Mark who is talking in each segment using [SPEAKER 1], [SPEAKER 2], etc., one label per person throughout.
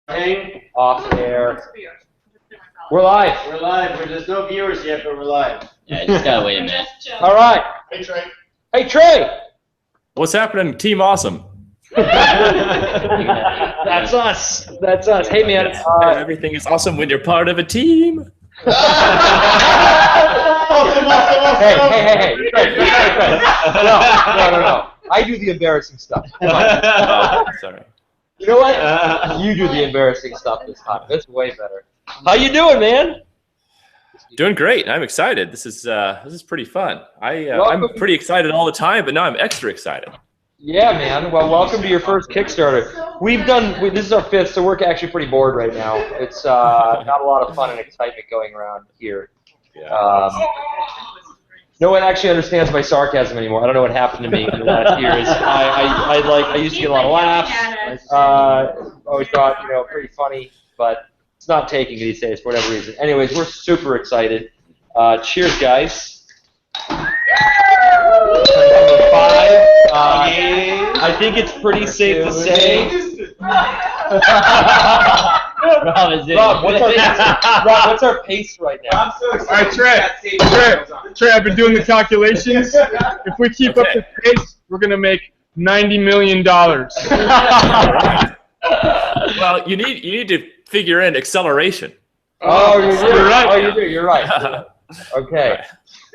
[SPEAKER 1] Off air. We're live.
[SPEAKER 2] We're live. There's no viewers yet, but we're live.
[SPEAKER 3] Yeah, just gotta wait a minute.
[SPEAKER 1] All right.
[SPEAKER 2] Hey, Trey.
[SPEAKER 1] Hey, Trey.
[SPEAKER 4] What's happening, Team Awesome?
[SPEAKER 1] That's us. That's us. Hey, man.
[SPEAKER 4] Everything is awesome when you're part of a team.
[SPEAKER 1] Hey. No. I do the embarrassing stuff.
[SPEAKER 4] Oh, sorry.
[SPEAKER 1] You know what? You do the embarrassing stuff this time. That's way better. How you doing, man?
[SPEAKER 4] Doing great. I'm excited. This is pretty fun. I'm pretty excited all the time, but now I'm extra excited.
[SPEAKER 1] Yeah, man. Well, welcome to your first Kickstarter. This is our fifth, so we're actually pretty bored right now. It's not a lot of fun and excitement going around here.
[SPEAKER 4] Yeah.
[SPEAKER 1] No one actually understands my sarcasm anymore. I don't know what happened to me in the last years. I used to get a lot of laughs. Always thought, pretty funny, but it's not taking these days for whatever reason. Anyways, we're super excited. Cheers, guys. Number 5. I think it's pretty safe to say. Rob, what's our pace right now?
[SPEAKER 2] I'm so excited.
[SPEAKER 5] All right, Trey, I've been doing the calculations. If we keep up the pace, we're going to make $90 million.
[SPEAKER 4] Well, you need to figure in acceleration.
[SPEAKER 1] Oh, you're right. Oh, you do. You're right. Okay.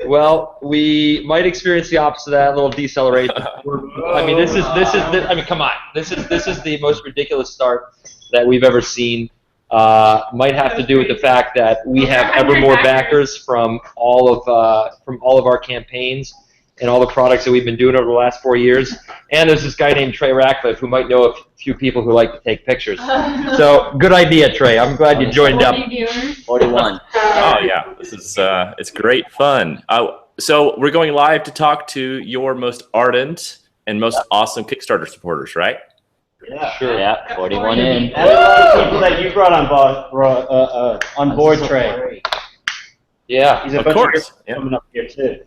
[SPEAKER 1] Well, we might experience the opposite of that, a little deceleration. I mean, come on. This is the most ridiculous start that we've ever seen. Might have to do with the fact that we have ever more backers from all of our campaigns and all the products that we've been doing over the last 4 years. And there's this guy named Trey Ratcliffe who might know a few people who like to take pictures. So good idea, Trey. I'm glad you joined up.
[SPEAKER 3] 41.
[SPEAKER 4] Oh yeah, this is it's great fun. So we're going live to talk to your most ardent and most awesome Kickstarter supporters, right?
[SPEAKER 2] Yeah.
[SPEAKER 1] Sure.
[SPEAKER 3] Yeah, 41 in.
[SPEAKER 2] And a lot of people that you brought on board, Trey.
[SPEAKER 1] Yeah.
[SPEAKER 2] He's a
[SPEAKER 4] Of
[SPEAKER 2] bunch
[SPEAKER 4] course.
[SPEAKER 2] Of people coming up here too.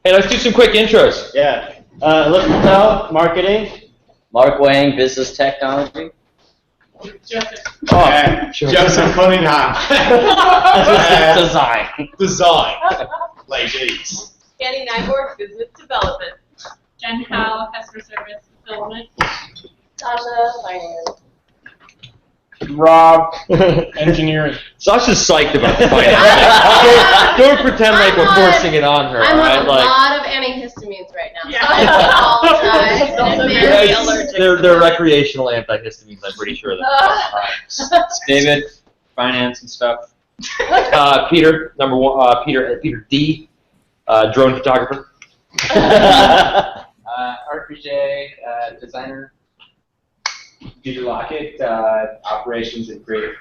[SPEAKER 1] Hey, let's do some quick intros.
[SPEAKER 2] Yeah. Look Patel, marketing.
[SPEAKER 3] Mark Wang, business technology.
[SPEAKER 6] Joseph Cunningham.
[SPEAKER 3] Design.
[SPEAKER 6] Ladies.
[SPEAKER 7] Kenny Nyborg, business development.
[SPEAKER 8] Jen Howe, customer service fulfillment.
[SPEAKER 7] Sasha, finance.
[SPEAKER 5] Rob, engineering.
[SPEAKER 1] Sasha's psyched about the finance. don't pretend like we're forcing it on her.
[SPEAKER 7] I'm
[SPEAKER 1] right?
[SPEAKER 7] on a lot of antihistamines right now.
[SPEAKER 1] Yeah. They're recreational antihistamines, I'm pretty sure.
[SPEAKER 3] David, finance and stuff.
[SPEAKER 1] Peter, number 1. Peter D, drone photographer.
[SPEAKER 9] RPG, designer. Peter Lockett, operations and creative.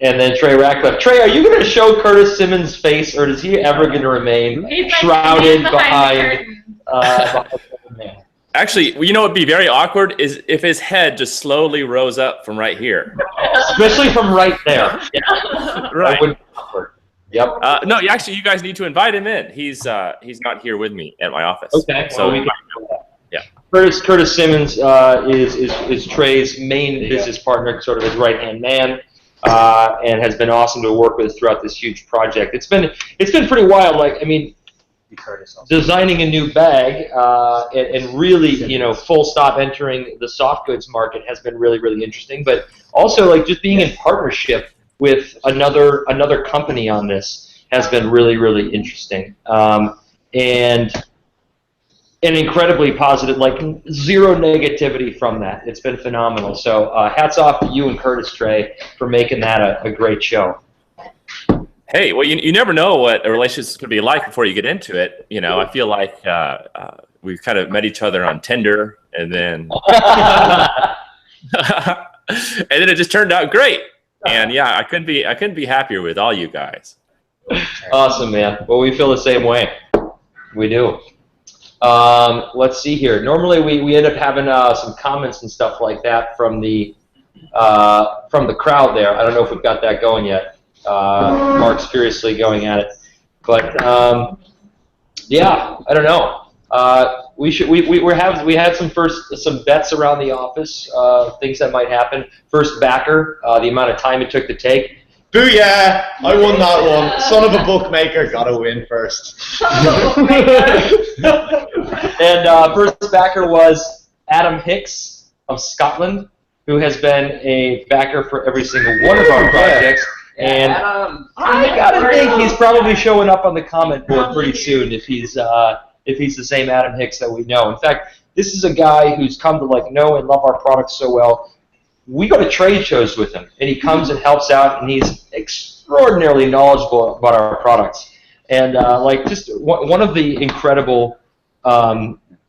[SPEAKER 1] And then Trey Ratcliffe. Trey, are you going to show Curtis Simmons' face, or is he ever going to remain shrouded behind the man?
[SPEAKER 4] Actually, you know what would be very awkward is if his head just slowly rose up from right here.
[SPEAKER 1] Especially from right there. Yeah.
[SPEAKER 4] Right.
[SPEAKER 1] That would be awkward. Yep.
[SPEAKER 4] No, actually, you guys need to invite him in. He's not here with me at my office.
[SPEAKER 1] Okay.
[SPEAKER 4] So
[SPEAKER 1] well, yeah. Curtis Simmons is Trey's main business partner, sort of his right-hand man, and has been awesome to work with throughout this huge project. It's been pretty wild. Like, I mean, designing a new bag and really, full stop entering the soft goods market has been really, really interesting. But also, like, just being in partnership with another company on this has been really, really interesting. And incredibly positive, like zero negativity from that. It's been phenomenal. So hats off to you and Curtis, Trey, for making that a great show.
[SPEAKER 4] Hey, well, you never know what a relationship could be like before you get into it. I feel like we've kind of met each other on Tinder, and then it just turned out great. And yeah, I couldn't be happier with all you guys.
[SPEAKER 1] Awesome, man. Well, we feel the same way. We do. Let's see here. Normally, we end up having some comments and stuff like that from the crowd there. I don't know if we've got that going yet. Mark's furiously going at it, but yeah, I don't know. we had some bets around the office, things that might happen. First backer, the amount of time it took to take.
[SPEAKER 6] Booyah! I won that one. Son of a bookmaker, gotta win first.
[SPEAKER 1] And first backer was Adam Hicks of Scotland, who has been a backer for every single one of our projects. And I gotta think he's probably showing up on the comment board pretty soon if he's the same Adam Hicks that we know. In fact, this is a guy who's come to like know and love our products so well. We go to trade shows with him, and he comes and helps out, and he's extraordinarily knowledgeable about our products. And like just one of the incredible,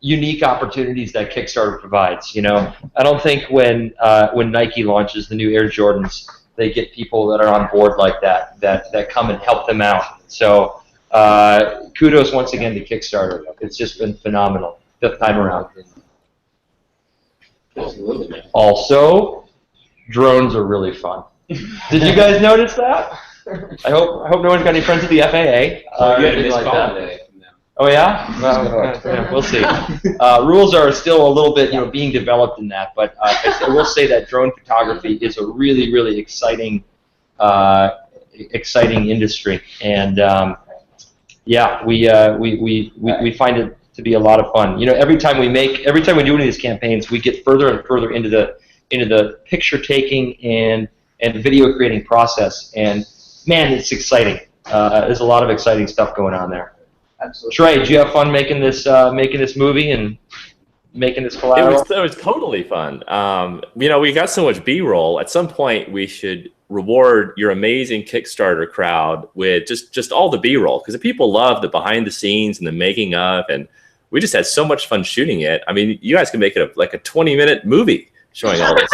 [SPEAKER 1] unique opportunities that Kickstarter provides. You know, I don't think when Nike launches the new Air Jordans, they get people that are on board like that come and help them out. So kudos once again to Kickstarter. It's just been phenomenal fifth time around. Also, drones are really fun. Did you guys notice that? I hope no one's got any friends at the FAA. Oh yeah? Well, we'll see. Rules are still a little bit, being developed in that, but I will say that drone photography is a really, really exciting industry, and yeah, we find it to be a lot of fun. Every time we do one of these campaigns, we get further and further into the picture taking and video creating process, and man, it's exciting. There's a lot of exciting stuff going on there.
[SPEAKER 9] Absolutely.
[SPEAKER 1] Trey, did you have fun making this movie and making this collateral?
[SPEAKER 4] It was totally fun. We got so much B-roll. At some point, we should reward your amazing Kickstarter crowd with just all the B-roll, because the people love the behind the scenes and the making of, and we just had so much fun shooting it. I mean, you guys can make it like a 20-minute movie showing all this.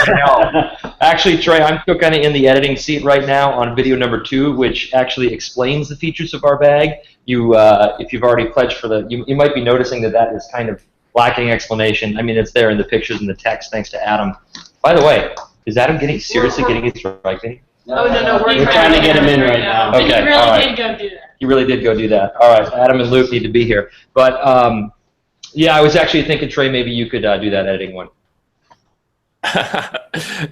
[SPEAKER 1] Actually, Trey, I'm still kind of in the editing seat right now on video number 2, which actually explains the features of our bag. If you've already pledged for you might be noticing that is kind of lacking explanation. I mean, it's there in the pictures and the text, thanks to Adam. By the way, is Adam seriously getting his strike rating?
[SPEAKER 7] Oh, no,
[SPEAKER 2] We're trying to get him in right now.
[SPEAKER 7] But
[SPEAKER 1] Okay,
[SPEAKER 7] he really
[SPEAKER 1] all right.
[SPEAKER 7] did go do that.
[SPEAKER 1] He really did go do that. All right, Adam and Luke need to be here. But yeah, I was actually thinking, Trey, maybe you could do that editing one.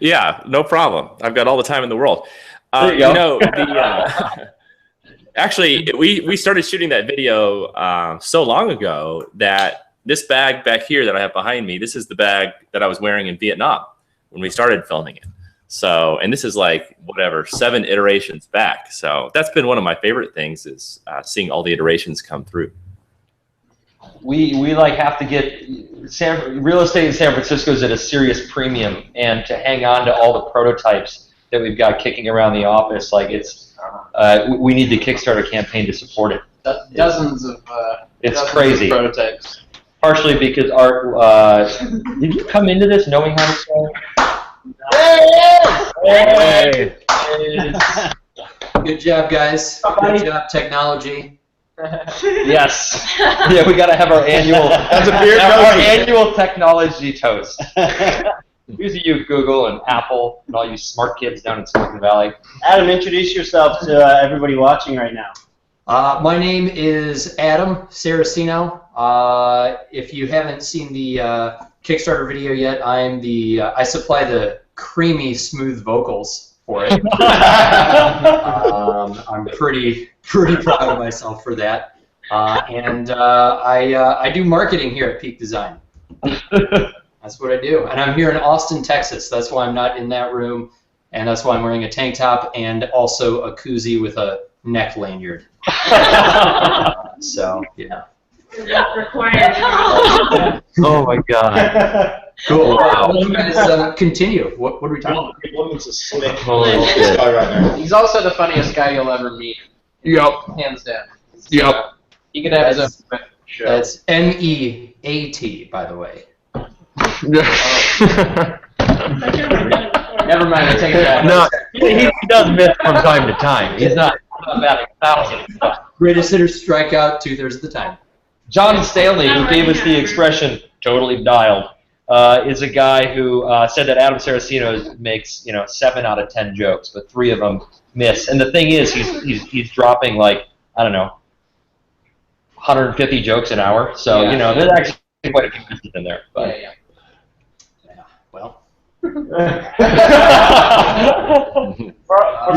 [SPEAKER 4] Yeah, no problem. I've got all the time in the world.
[SPEAKER 1] There you go.
[SPEAKER 4] Actually, we started shooting that video so long ago that this bag back here that I have behind me, this is the bag that I was wearing in Vietnam when we started filming it. So, and this is like, 7 iterations back. So that's been one of my favorite things, is seeing all the iterations come through.
[SPEAKER 1] We like have to get real estate in San Francisco is at a serious premium, and to hang on to all the prototypes that we've got kicking around the office, like we need the Kickstarter campaign to support it.
[SPEAKER 9] Dozens of
[SPEAKER 1] crazy
[SPEAKER 9] prototypes.
[SPEAKER 1] Partially because Art, did you come into this knowing how to sell?
[SPEAKER 10] Hey! Good job, guys. Good job, technology.
[SPEAKER 1] Yes. Yeah, we got to have our annual.
[SPEAKER 6] That's a beer
[SPEAKER 1] our
[SPEAKER 6] cozy.
[SPEAKER 1] annual technology toast. Here's to you, Google and Apple, and all you smart kids down in Silicon Valley.
[SPEAKER 2] Adam, introduce yourself to everybody watching right now.
[SPEAKER 10] My name is Adam Saracino. If you haven't seen the Kickstarter video yet, I supply the creamy, smooth vocals for it. I'm pretty proud of myself for that. And I do marketing here at Peak Design. That's what I do. And I'm here in Austin, Texas. That's why I'm not in that room. And that's why I'm wearing a tank top and also a koozie with a neck lanyard. So, yeah.
[SPEAKER 7] That's required.
[SPEAKER 1] Oh my God.
[SPEAKER 10] Cool. Wow. You guys continue. What are we talking about?
[SPEAKER 6] Woman's a slick
[SPEAKER 1] Holy
[SPEAKER 6] this guy right now.
[SPEAKER 9] He's also the funniest guy you'll ever meet,
[SPEAKER 5] Yep.
[SPEAKER 9] hands down.
[SPEAKER 5] Yep.
[SPEAKER 9] He could have his own show.
[SPEAKER 10] That's MEAT, by the way.
[SPEAKER 9] Never mind, I take it back.
[SPEAKER 1] No, he does miss from time to time. He's not batting 1,000.
[SPEAKER 10] Greatest hitter strikeout 2/3 of the time.
[SPEAKER 1] John Stanley, who gave us the expression "totally dialed," is a guy who said that Adam Saracino makes 7 out of 10 jokes, but 3 of them miss. And the thing is, he's dropping like, I don't know, 150 jokes an hour. So
[SPEAKER 9] Yeah.
[SPEAKER 1] that actually quite a few pieces in there. But.
[SPEAKER 9] Yeah.
[SPEAKER 10] Well,
[SPEAKER 2] For
[SPEAKER 10] what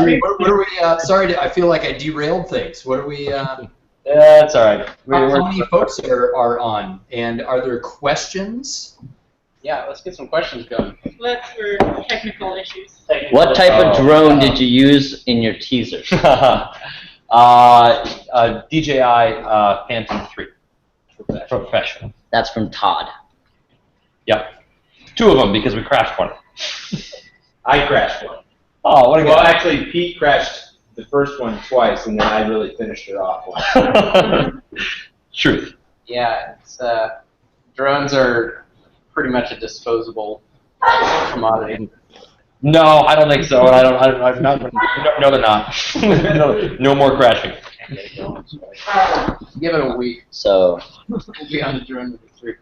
[SPEAKER 2] people-
[SPEAKER 10] are we? Sorry, I feel like I derailed things. What are we?
[SPEAKER 1] That's all right.
[SPEAKER 10] How many folks are on? And are there questions?
[SPEAKER 9] Yeah, let's get some questions going.
[SPEAKER 8] That's for technical issues.
[SPEAKER 3] What type of drone did you use in your teaser?
[SPEAKER 1] DJI Phantom 3. Professional.
[SPEAKER 3] That's from Todd.
[SPEAKER 1] Yep. 2 of them because we crashed one.
[SPEAKER 11] I crashed one.
[SPEAKER 1] Oh, what a
[SPEAKER 11] Well,
[SPEAKER 1] guy.
[SPEAKER 11] actually, Pete crashed the first one twice, and then I really finished it off.
[SPEAKER 1] Truth.
[SPEAKER 9] Yeah, it's, drones are pretty much a disposable commodity.
[SPEAKER 1] No, I don't think so. I'm not. No, they're not. No more crashing.
[SPEAKER 9] Give it a week.
[SPEAKER 3] So,
[SPEAKER 9] We'll be on the drone number 3.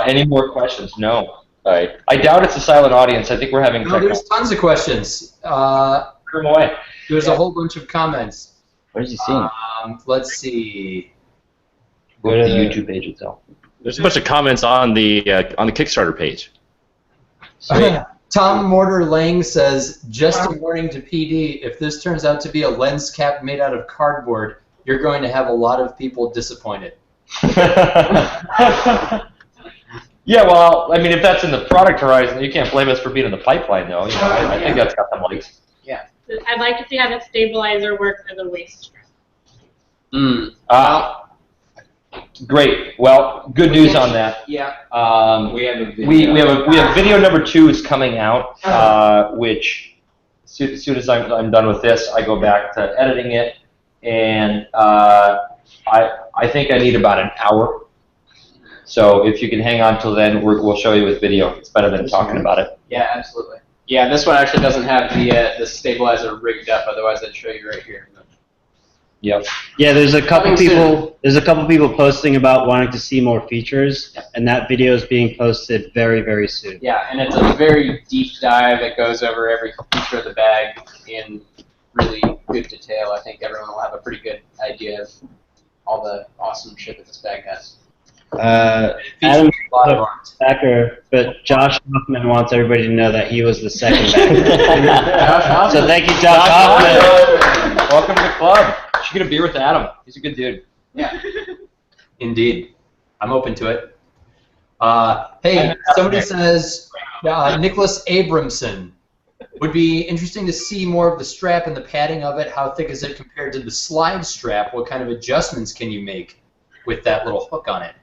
[SPEAKER 1] Any more questions? No.
[SPEAKER 3] all right.
[SPEAKER 1] I doubt it's a silent audience. I think we're having
[SPEAKER 10] No,
[SPEAKER 1] technical.
[SPEAKER 10] there's tons of questions.
[SPEAKER 1] Turn them away.
[SPEAKER 10] There's a whole bunch of comments.
[SPEAKER 3] Where's he seeing?
[SPEAKER 10] Let's see.
[SPEAKER 1] Go to the YouTube page itself.
[SPEAKER 4] There's a bunch of comments on the Kickstarter page.
[SPEAKER 10] Tom Mortar Lang says, just a warning to PD, if this turns out to be a lens cap made out of cardboard, you're going to have a lot of people disappointed.
[SPEAKER 1] Yeah, well, I mean, if that's in the product horizon, you can't blame us for being in the pipeline, though. You know, I think that's got some legs.
[SPEAKER 8] I'd like to see how the stabilizer works as a waist strap.
[SPEAKER 1] Great. Well, good news on that.
[SPEAKER 9] Yeah.
[SPEAKER 11] We have a video.
[SPEAKER 1] We have video number 2 is coming out, which as soon as I'm done with this, I go back to editing it, and I think I need about an hour. So if you can hang on till then, we'll show you with video. It's better than talking about it.
[SPEAKER 9] Yeah, absolutely. Yeah, this one actually doesn't have the stabilizer rigged up. Otherwise, I'd show you right here.
[SPEAKER 1] Yep.
[SPEAKER 2] Yeah, there's a couple
[SPEAKER 9] Coming soon.
[SPEAKER 2] people. There's a couple people posting about wanting to see more features, and that video is being posted very, very soon.
[SPEAKER 9] Yeah, and it's a very deep dive that goes over every feature of the bag in really good detail. I think everyone will have a pretty good idea of all the awesome shit that this bag has.
[SPEAKER 2] Adam
[SPEAKER 10] A lot of art.
[SPEAKER 2] backer, but Josh Hoffman wants everybody to know that he was the second backer. So thank you, Josh Hoffman.
[SPEAKER 1] Welcome to the club. You should get a beer with Adam. He's a good dude.
[SPEAKER 9] Yeah.
[SPEAKER 10] Indeed. I'm open to it. Hey, somebody says, Nicholas Abramson, would be interesting to see more of the strap and the padding of it. How thick is it compared to the slide strap? What kind of adjustments can you make with that little hook on it?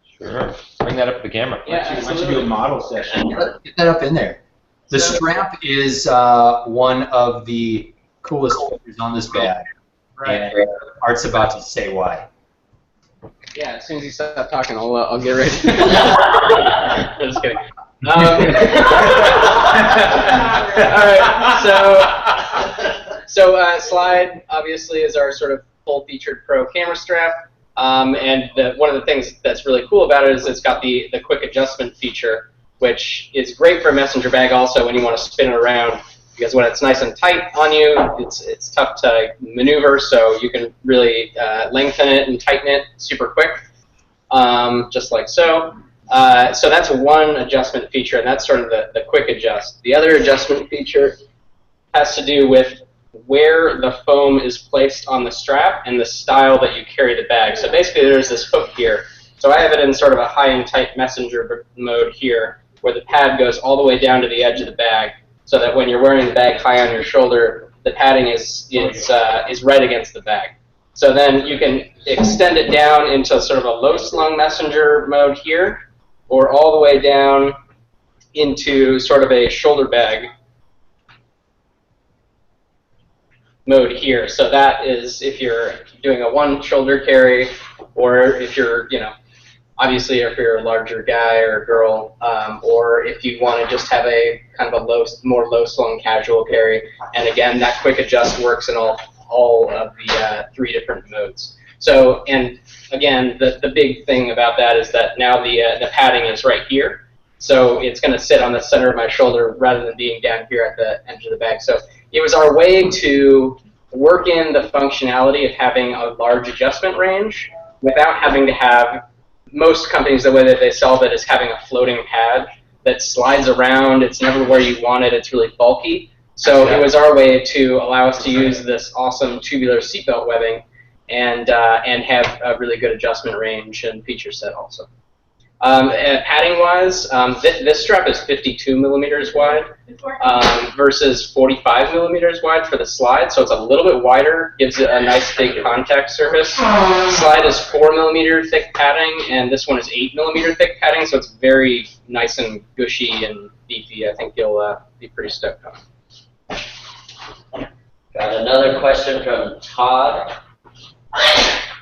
[SPEAKER 1] Sure. Bring that up to the camera.
[SPEAKER 9] Yeah,
[SPEAKER 11] Why don't you do
[SPEAKER 9] absolutely.
[SPEAKER 11] a model session?
[SPEAKER 10] Get that up in there. The strap is one of the coolest features on this bag.
[SPEAKER 9] Right.
[SPEAKER 10] And Art's about to say why.
[SPEAKER 9] Yeah, as soon as you stop talking, I'll get ready. I'm just kidding. All right, so slide obviously is our sort of full-featured pro camera strap, and one of the things that's really cool about it is it's got the quick adjustment feature, which is great for a messenger bag also when you want to spin it around, because when it's nice and tight on you, it's tough to maneuver, so you can really lengthen it and tighten it super quick, just like so. So that's one adjustment feature, and that's sort of the quick adjust. The other adjustment feature has to do with where the foam is placed on the strap and the style that you carry the bag. So basically there's this hook here. So I have it in sort of a high and tight messenger mode here, where the pad goes all the way down to the edge of the bag, so that when you're wearing the bag high on your shoulder, the padding is right against the bag. So then you can extend it down into sort of a low slung messenger mode here, or all the way down into sort of a shoulder bag mode here. So that is if you're doing a one shoulder carry, or if you're, obviously if you're a larger guy or girl, or if you want to just have a kind of a more low slung casual carry. And again, that quick adjust works in all of the 3 different modes. So, and again, the big thing about that is that now the padding is right here. So it's going to sit on the center of my shoulder rather than being down here at the edge of the bag. So it was our way to work in the functionality of having a large adjustment range without having to have, most companies, the way that they sell it is having a floating pad that slides around. It's never where you want it. It's really bulky. So it was our way to allow us to use this awesome tubular seatbelt webbing and have a really good adjustment range and feature set also. Padding-wise, this strap is 52 millimeters wide versus 45 millimeters wide for the slide, so it's a little bit wider, gives it a nice big contact surface. Slide is 4 millimeter thick padding, and this one is 8 millimeter thick padding, so it's very nice and gushy and beefy. I think you'll be pretty stoked on it.
[SPEAKER 3] Got another question from Todd.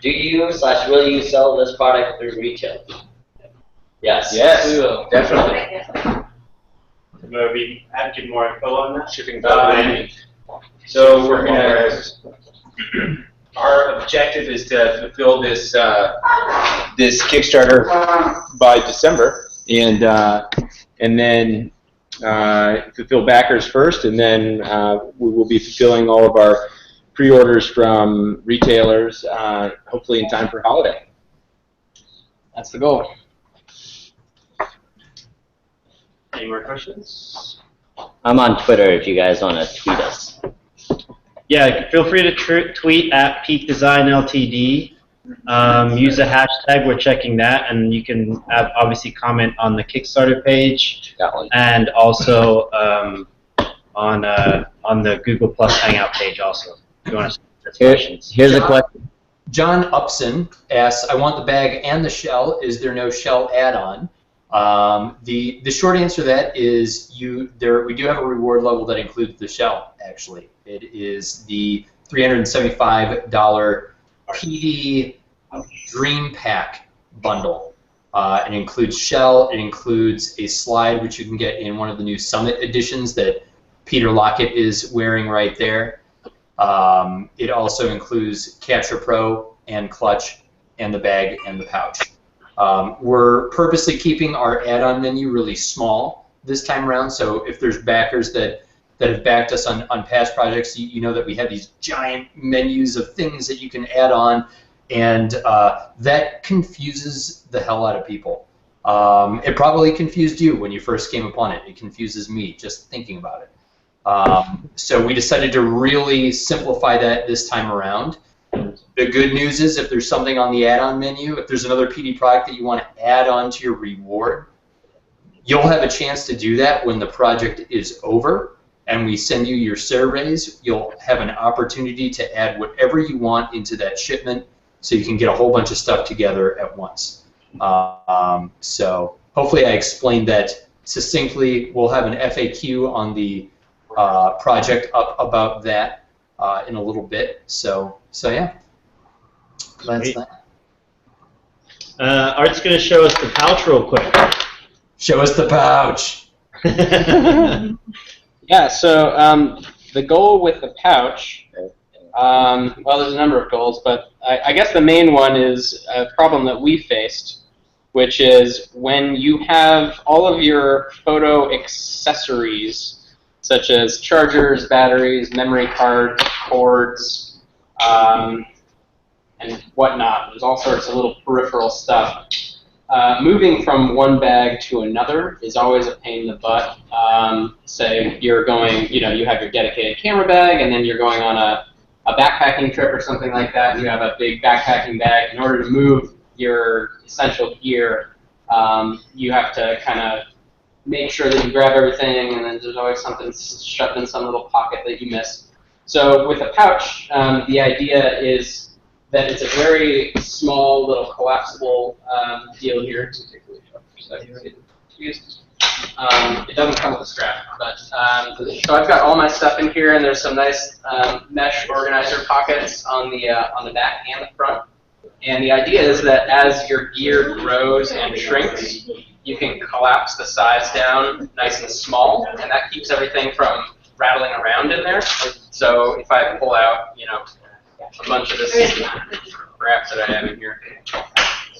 [SPEAKER 3] Do you / will you sell this product through retail? Yes.
[SPEAKER 11] Yes,
[SPEAKER 9] We will.
[SPEAKER 11] definitely.
[SPEAKER 2] Maybe add give more info on that.
[SPEAKER 11] Shipping so we're gonna. Our objective is to fulfill this this Kickstarter by December, and then fulfill backers first, and then we will be fulfilling all of our pre-orders from retailers, hopefully in time for holiday. That's the goal.
[SPEAKER 2] Any more questions?
[SPEAKER 3] I'm on Twitter if you guys want to tweet us.
[SPEAKER 2] Yeah, feel free to tweet at Peak Design Ltd. Use a hashtag. We're checking that, and you can obviously comment on the Kickstarter page, and also on the Google Plus Hangout page. Also, if you want to ask questions.
[SPEAKER 3] Here's a question.
[SPEAKER 10] John Upson asks, I want the bag and the shell. Is there no shell add-on? The short answer to that is we do have a reward level that includes the shell, actually. It is the $375 PD Dream Pack bundle. It includes shell, it includes a slide which you can get in one of the new Summit editions that Peter Lockett is wearing right there. It also includes Capture Pro and clutch and the bag and the pouch. We're purposely keeping our add-on menu really small this time around, so if there's backers that have backed us on past projects, you know that we have these giant menus of things that you can add on, and that confuses the hell out of people. It probably confused you when you first came upon it. It confuses me just thinking about it. So we decided to really simplify that this time around. The good news is if there's something on the add-on menu, if there's another PD product that you want to add on to your reward, you'll have a chance to do that when the project is over and we send you your surveys. You'll have an opportunity to add whatever you want into that shipment so you can get a whole bunch of stuff together at once. So hopefully I explained that succinctly. We'll have an FAQ on the project up about that in a little bit. So yeah. That's that.
[SPEAKER 2] Art's going to show us the pouch real quick.
[SPEAKER 10] Show us the pouch.
[SPEAKER 9] Yeah, so the goal with the pouch, well, there's a number of goals, but I guess the main one is a problem that we faced, which is when you have all of your photo accessories, such as chargers, batteries, memory cards, cords, and whatnot. There's all sorts of little peripheral stuff. Moving from one bag to another is always a pain in the butt. Say you're going, you have your dedicated camera bag, and then you're going on a backpacking trip or something like that, and you have a big backpacking bag. In order to move your essential gear, you have to kind of make sure that you grab everything, and then there's always something shoved in some little pocket that you miss. So with a pouch, the idea is that it's a very small little collapsible deal here. It doesn't come with a strap, but so I've got all my stuff in here, and there's some nice mesh organizer pockets on the back and the front. And the idea is that as your gear grows and shrinks, you can collapse the size down nice and small, and that keeps everything from rattling around in there. So if I pull out, a bunch of this crap that I have in here,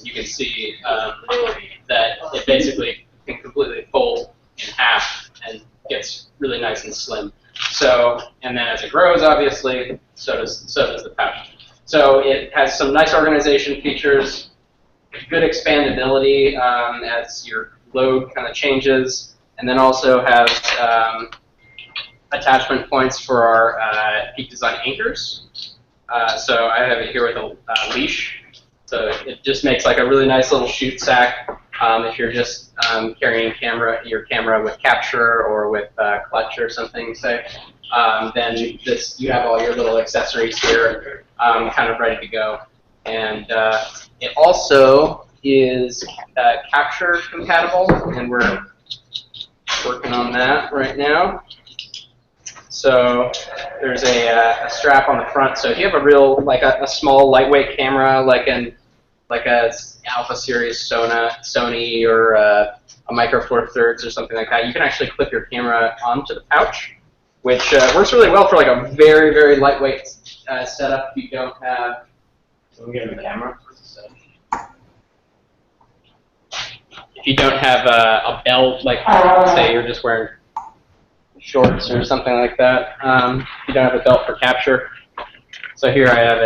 [SPEAKER 9] you can see that it basically can completely fold in half and gets really nice and slim. So, and then as it grows, obviously, so does the pouch. So it has some nice organization features, good expandability as your load kind of changes, and then also has attachment points for our Peak Design anchors. So I have it here with a leash. So it just makes like a really nice little chute sack if you're just carrying your camera with capture or with clutch or something, say. Then you have all your little accessories here kind of ready to go. And it also is capture compatible, and we're working on that right now. So there's a strap on the front. So if you have a real, like a small lightweight camera, like a Alpha Series Sony or a Micro Four Thirds or something like that, you can actually clip your camera onto the pouch, which works really well for like a very, very lightweight setup. If you don't have, can we get a camera? If you don't have a belt, like say you're just wearing shorts or something like that, if you don't have a belt for capture. So here I have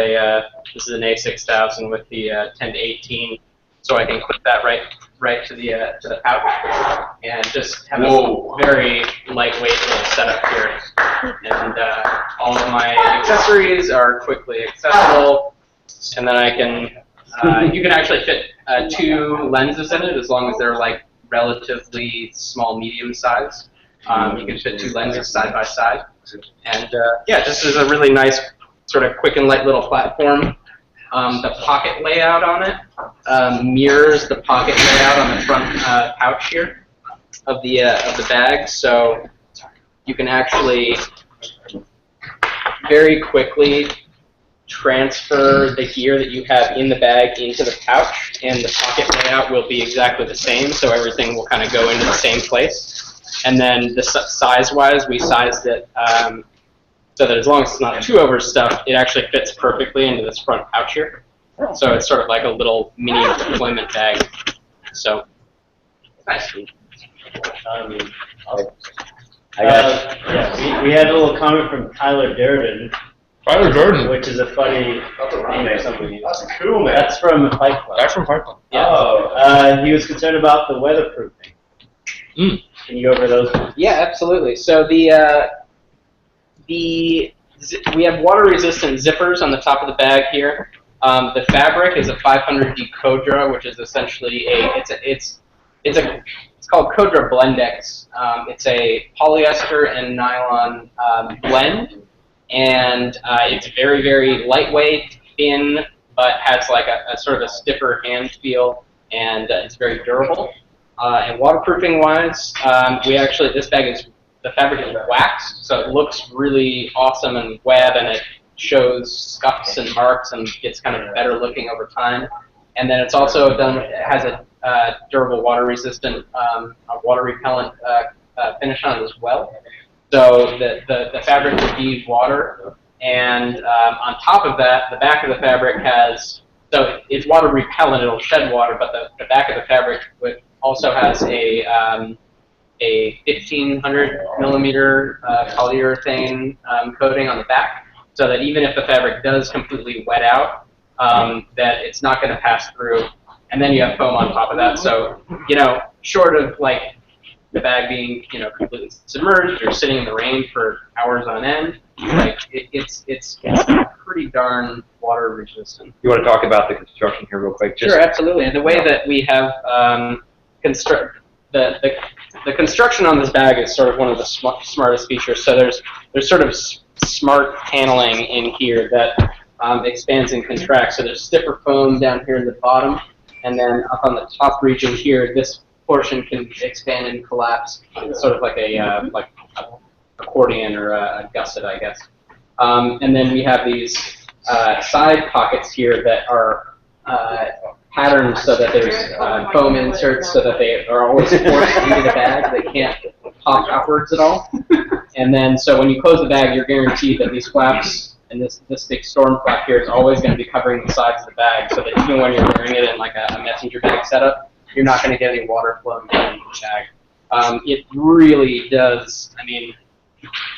[SPEAKER 9] this is an A6000 with the 10-18, so I can clip that right to the pouch, and just have a very lightweight little setup here. And all of my accessories are quickly accessible, and then I can you can actually fit 2 lenses in it as long as they're like relatively small, medium size. You can fit 2 lenses side by side, and yeah, this is a really nice sort of quick and light little platform. The pocket layout on it mirrors the pocket layout on the front pouch here of the bag, so you can actually very quickly transfer the gear that you have in the bag into the pouch, and the pocket layout will be exactly the same, so everything will kind of go into the same place. And then the size-wise, we sized it so that as long as it's not too overstuffed, it actually fits perfectly into this front pouch here. So it's sort of like a little mini deployment bag. So, nice.
[SPEAKER 2] Yeah, we had a little comment from Tyler Durden.
[SPEAKER 5] Tyler Durden.
[SPEAKER 2] Which is a funny name somebody used.
[SPEAKER 6] That's cool, man.
[SPEAKER 2] That's from Fight Club.
[SPEAKER 5] That's from Fight Club.
[SPEAKER 2] Yeah. Oh. He was concerned about the weatherproofing. Can you go over those?
[SPEAKER 9] Yeah, absolutely. So we have water-resistant zippers on the top of the bag here. The fabric is a 500D Codra, which is essentially it's called Codra Blendex. It's a polyester and nylon blend, and it's very, very lightweight, thin, but has like a sort of a stiffer hand feel, and it's very durable. And waterproofing wise, the fabric is waxed, so it looks really awesome and web, and it shows scuffs and marks and gets kind of better looking over time. And then it's also it has a durable water resistant, water repellent finish on it as well. So the fabric will water, and on top of that, the back of the fabric so it's water repellent, it'll shed water, but the back of the fabric also has a 1500 millimeter polyurethane coating on the back, so that even if the fabric does completely wet out, that it's not going to pass through. And then you have foam on top of that, so short of like the bag being completely submerged or sitting in the rain for hours on end, like it's pretty darn water resistant.
[SPEAKER 1] You want to talk about the construction here real quick?
[SPEAKER 9] Sure, absolutely. And the way that we have the construction on this bag is sort of one of the smartest features. So there's sort of smart paneling in here that expands and contracts. So there's stiffer foam down here in the bottom, and then up on the top region here, this portion can expand and collapse, sort of like a accordion or a gusset, I guess. And then we have these side pockets here that are patterned so that there's foam inserts so that they are always forced into the bag. They can't pop outwards at all. And then so when you close the bag, you're guaranteed that these flaps and this big storm flap here is always going to be covering the sides of the bag, so that even when you're wearing it in like a messenger bag setup, you're not going to get any water flowing into the bag. It really does. I mean,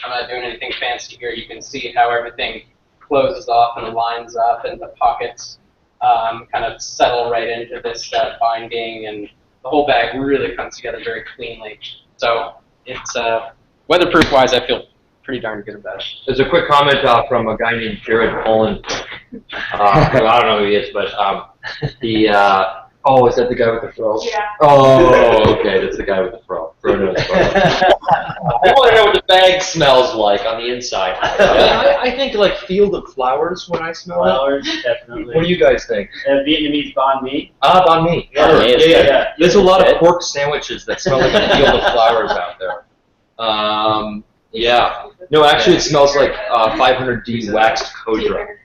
[SPEAKER 9] I'm not doing anything fancy here. You can see how everything closes off and lines up, and the pockets kind of settle right into this binding, and the whole bag really comes together very cleanly. So it's weatherproof-wise, I feel pretty darn good about it.
[SPEAKER 1] There's a quick comment from a guy named Jared Poland. I don't know who he is, but oh, is that the guy with the fro?
[SPEAKER 8] Yeah.
[SPEAKER 1] Oh, okay, that's the guy with the fro. I want to know what the bag smells like on the inside. I think like field of flowers when I smell
[SPEAKER 2] Flowers, definitely.
[SPEAKER 1] it. What do you guys think?
[SPEAKER 2] Vietnamese banh mi.
[SPEAKER 1] Banh mi.
[SPEAKER 2] Yeah,
[SPEAKER 1] Yeah. There's a lot of pork sandwiches that smell like a field of flowers out there. Yeah. No, actually, it smells like 500D waxed Codra.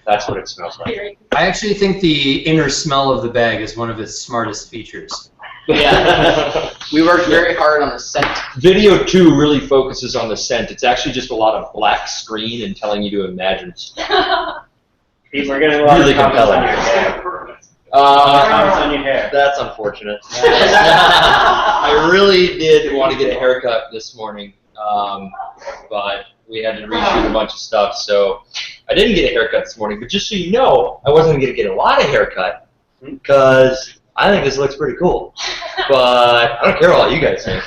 [SPEAKER 1] That's what it smells like.
[SPEAKER 10] I actually think the inner smell of the bag is one of its smartest features.
[SPEAKER 9] Yeah. We worked very hard on the scent.
[SPEAKER 1] Video 2 really focuses on the scent. It's actually just a lot of black screen and telling you to imagine stuff.
[SPEAKER 2] We're getting a lot
[SPEAKER 1] Really
[SPEAKER 2] of comments
[SPEAKER 1] compelling.
[SPEAKER 2] on your hair. Comments on your hair.
[SPEAKER 1] That's unfortunate. I really did want to get a haircut this morning, but we had to reshoot a bunch of stuff, so I didn't get a haircut this morning. But just so you know, I wasn't going to get a lot of haircut because I think this looks pretty cool. But I don't care what you guys think.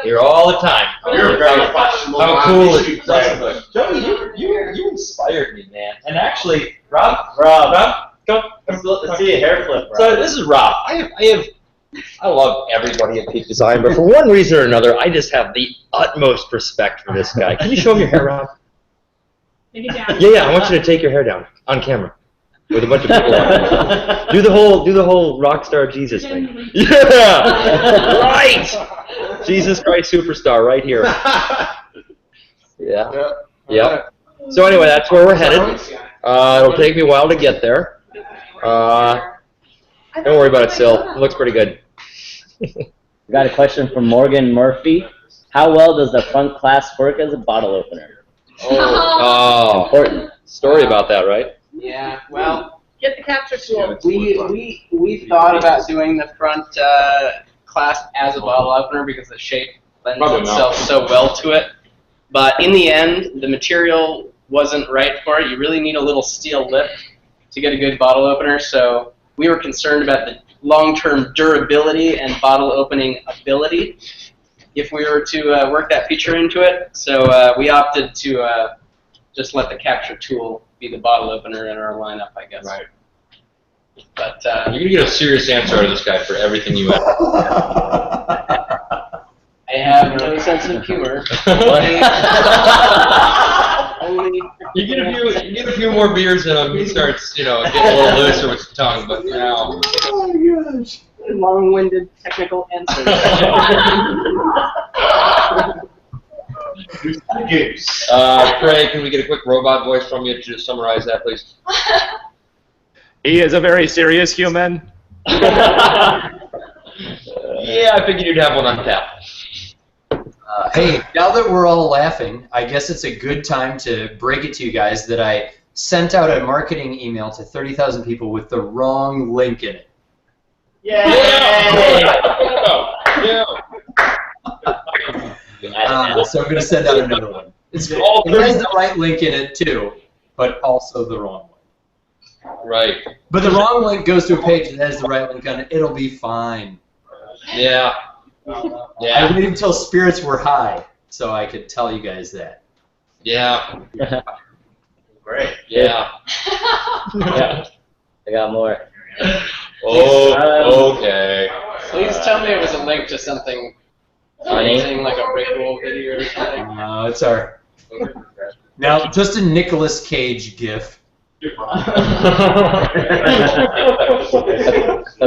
[SPEAKER 1] Here all the time.
[SPEAKER 11] You're very fashionable.
[SPEAKER 1] How cool it doesn't look. Joey, you inspired me, man. And actually, Rob, go.
[SPEAKER 2] Let's see a hair flip, Rob.
[SPEAKER 1] So this is Rob. I love everybody at Peak Design, but for one reason or another, I just have the utmost respect for this guy. Can you show him your hair, Rob?
[SPEAKER 8] Take it down.
[SPEAKER 1] Yeah, I want you to take your hair down on camera with a bunch of people on it. Do the whole rock star Jesus thing. Yeah, right. Jesus Christ Superstar, right here. Yeah. Yep. So anyway, that's where we're headed. It'll take me a while to get there. Don't worry about it, Sil. It looks pretty good.
[SPEAKER 12] We got a question from Morgan Murphy. How well does the front clasp work as a bottle opener?
[SPEAKER 1] Oh,
[SPEAKER 12] Important.
[SPEAKER 1] story about that, right?
[SPEAKER 9] Yeah, well,
[SPEAKER 8] Get the capture tool.
[SPEAKER 9] we thought about doing the front clasp as a bottle opener because the shape lends
[SPEAKER 1] Probably
[SPEAKER 9] itself so well to it. But in the end, the material wasn't right for it. You really need a little steel lip to get a good bottle opener. So we were concerned about the long-term durability and bottle opening ability if we were to work that feature into it. So we opted to just let the capture tool be the bottle opener in our lineup, I guess.
[SPEAKER 1] Right.
[SPEAKER 9] But
[SPEAKER 1] You're going to get a serious answer out of this guy for everything you ask.
[SPEAKER 9] I have no sense of humor. Only
[SPEAKER 1] You get a few more beers in him, he starts, getting a little looser with his tongue, but now.
[SPEAKER 10] Oh my gosh.
[SPEAKER 9] long-winded technical answers.
[SPEAKER 1] Craig, can we get a quick robot voice from you to summarize that, please?
[SPEAKER 4] He is a very serious human.
[SPEAKER 1] Yeah, I figured you'd have one on tap.
[SPEAKER 10] Hey, now that we're all laughing, I guess it's a good time to break it to you guys that I sent out a marketing email to 30,000 people with the wrong link in it. So I'm going to send out another one. It has the right link in it too, but also the wrong one.
[SPEAKER 1] Right.
[SPEAKER 10] But the wrong link goes to a page that has the right link on it. It'll be fine.
[SPEAKER 1] Yeah.
[SPEAKER 10] I waited until spirits were high so I could tell you guys that.
[SPEAKER 1] Yeah.
[SPEAKER 9] Great.
[SPEAKER 1] Yeah.
[SPEAKER 12] Yeah. I got more.
[SPEAKER 1] Oh, okay.
[SPEAKER 9] Please tell me it was a link to something
[SPEAKER 12] Funny?
[SPEAKER 9] amazing, like a Rickroll video or something.
[SPEAKER 10] No, it's our... Now, just a Nicolas Cage gif.
[SPEAKER 12] A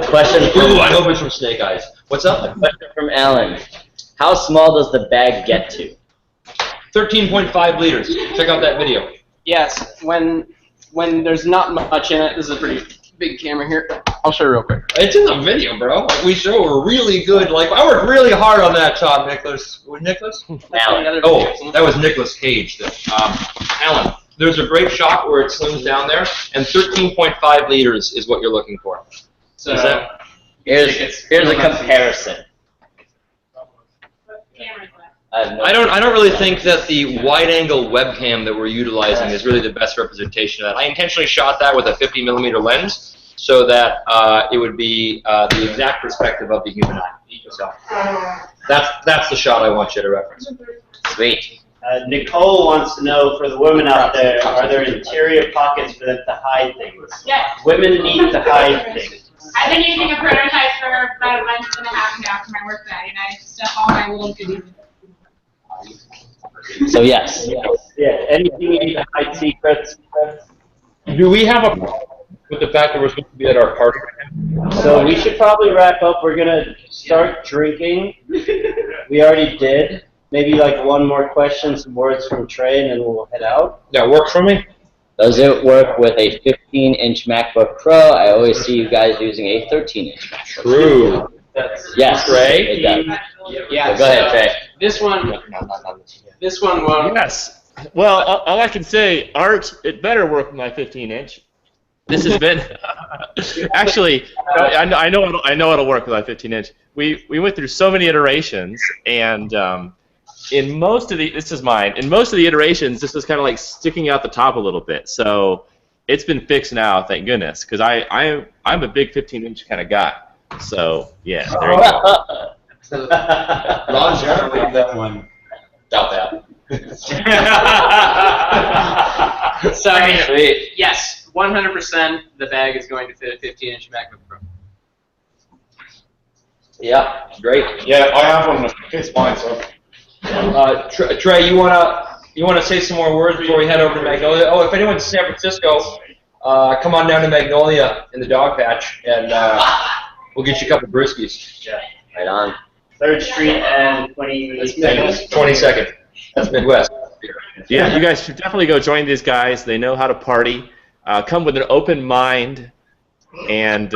[SPEAKER 12] question
[SPEAKER 1] Ooh, I hope it's from Snake Eyes. What's up?
[SPEAKER 12] from Alan. How small does the bag get to?
[SPEAKER 1] 13.5 liters. Check out that video.
[SPEAKER 9] Yes, when there's not much in it, this is a pretty big camera here. I'll show you real quick.
[SPEAKER 1] It's in the video, bro. Like, we show a really good, I worked really hard on that shot, Nicholas. Nicholas?
[SPEAKER 12] Alan.
[SPEAKER 1] Oh, that was Nicolas Cage. Alan, there's a great shot where it slims down there, and 13.5 liters is what you're looking for.
[SPEAKER 9] So
[SPEAKER 1] Is that?
[SPEAKER 12] Here's a comparison.
[SPEAKER 1] I don't really think that the wide-angle webcam that we're utilizing is really the best representation of that. I intentionally shot that with a 50mm lens so that it would be the exact perspective of the human eye. So that's the shot I want you to reference.
[SPEAKER 3] Sweet.
[SPEAKER 2] Nicole wants to know, for the women out there, are there interior pockets for them to hide things?
[SPEAKER 8] Yes.
[SPEAKER 2] Women need to hide things.
[SPEAKER 8] I've been using a prototype for about a month and a half now for my work bag, and I stuff all my little goodies.
[SPEAKER 12] So yes.
[SPEAKER 2] Yeah, anything you need to hide secrets.
[SPEAKER 1] Do we have a problem with the fact that we're supposed to be at our party right now?
[SPEAKER 2] So we should probably wrap up. We're gonna start drinking. We already did. Maybe like one more question, some words from Trey, and then we'll head out.
[SPEAKER 1] That work for me?
[SPEAKER 12] Does it work with a 15-inch MacBook Pro? I always see you guys using a 13-inch MacBook.
[SPEAKER 1] True.
[SPEAKER 12] Yes,
[SPEAKER 1] Trey?
[SPEAKER 12] it does.
[SPEAKER 9] Yeah.
[SPEAKER 12] So go ahead, Trey.
[SPEAKER 9] This one won't.
[SPEAKER 4] Yes. Well, all I can say, Art, it better work with my 15-inch. This has been actually. I know it'll work with my 15-inch. We went through so many iterations, and in most of the iterations, this was kind of like sticking out the top a little bit. So it's been fixed now, thank goodness, because I'm a big 15-inch kind of guy. So yeah, there you go.
[SPEAKER 10] Ron generally that one.
[SPEAKER 1] Doubt that.
[SPEAKER 9] So, yes, 100% the bag is going to fit a 15-inch MacBook Pro.
[SPEAKER 1] Yeah, great.
[SPEAKER 6] Yeah, I have one that fits mine, so.
[SPEAKER 1] Trey, you wanna say some more words before we head over to Magnolia? Oh, if anyone's in San Francisco, come on down to Magnolia in the dog patch, and we'll get you a couple brewskis.
[SPEAKER 2] Yeah.
[SPEAKER 1] Right on.
[SPEAKER 2] 3rd Street and
[SPEAKER 1] 22nd. That's Midwest.
[SPEAKER 4] Yeah, you guys should definitely go join these guys. They know how to party. Come with an open mind, and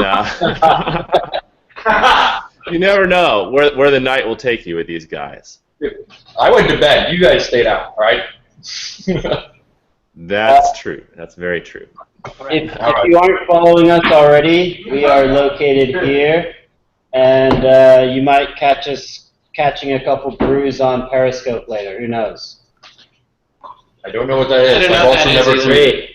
[SPEAKER 4] you never know where the night will take you with these guys.
[SPEAKER 1] I went to bed. You guys stayed out, all right?
[SPEAKER 4] That's true. That's very true.
[SPEAKER 2] If you aren't following us already, we are located here, and you might catch us catching a couple brews on Periscope later. Who knows?
[SPEAKER 1] I don't know what that is.
[SPEAKER 9] I don't know
[SPEAKER 1] I've
[SPEAKER 9] what
[SPEAKER 1] also
[SPEAKER 9] that
[SPEAKER 1] never
[SPEAKER 9] is
[SPEAKER 1] tweeted.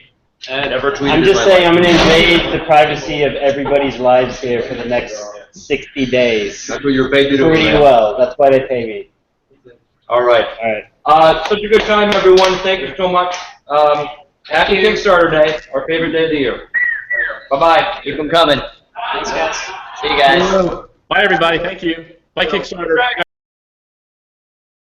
[SPEAKER 1] Never tweeted.
[SPEAKER 2] I'm
[SPEAKER 1] in
[SPEAKER 2] just
[SPEAKER 1] my
[SPEAKER 2] saying
[SPEAKER 1] life.
[SPEAKER 2] I'm going to invade the privacy of everybody's lives here for the next 60 days.
[SPEAKER 1] That's what you're paid to do.
[SPEAKER 2] Pretty
[SPEAKER 1] man.
[SPEAKER 2] well. That's why they pay me.
[SPEAKER 1] All right.
[SPEAKER 2] All right.
[SPEAKER 1] Such a good time, everyone. Thank you so much. Happy Kickstarter Day, our favorite day of the year. Bye-bye.
[SPEAKER 12] Keep them coming.
[SPEAKER 9] Thanks, guys.
[SPEAKER 12] See you guys.
[SPEAKER 4] Bye, everybody. Thank you. Bye, Kickstarter.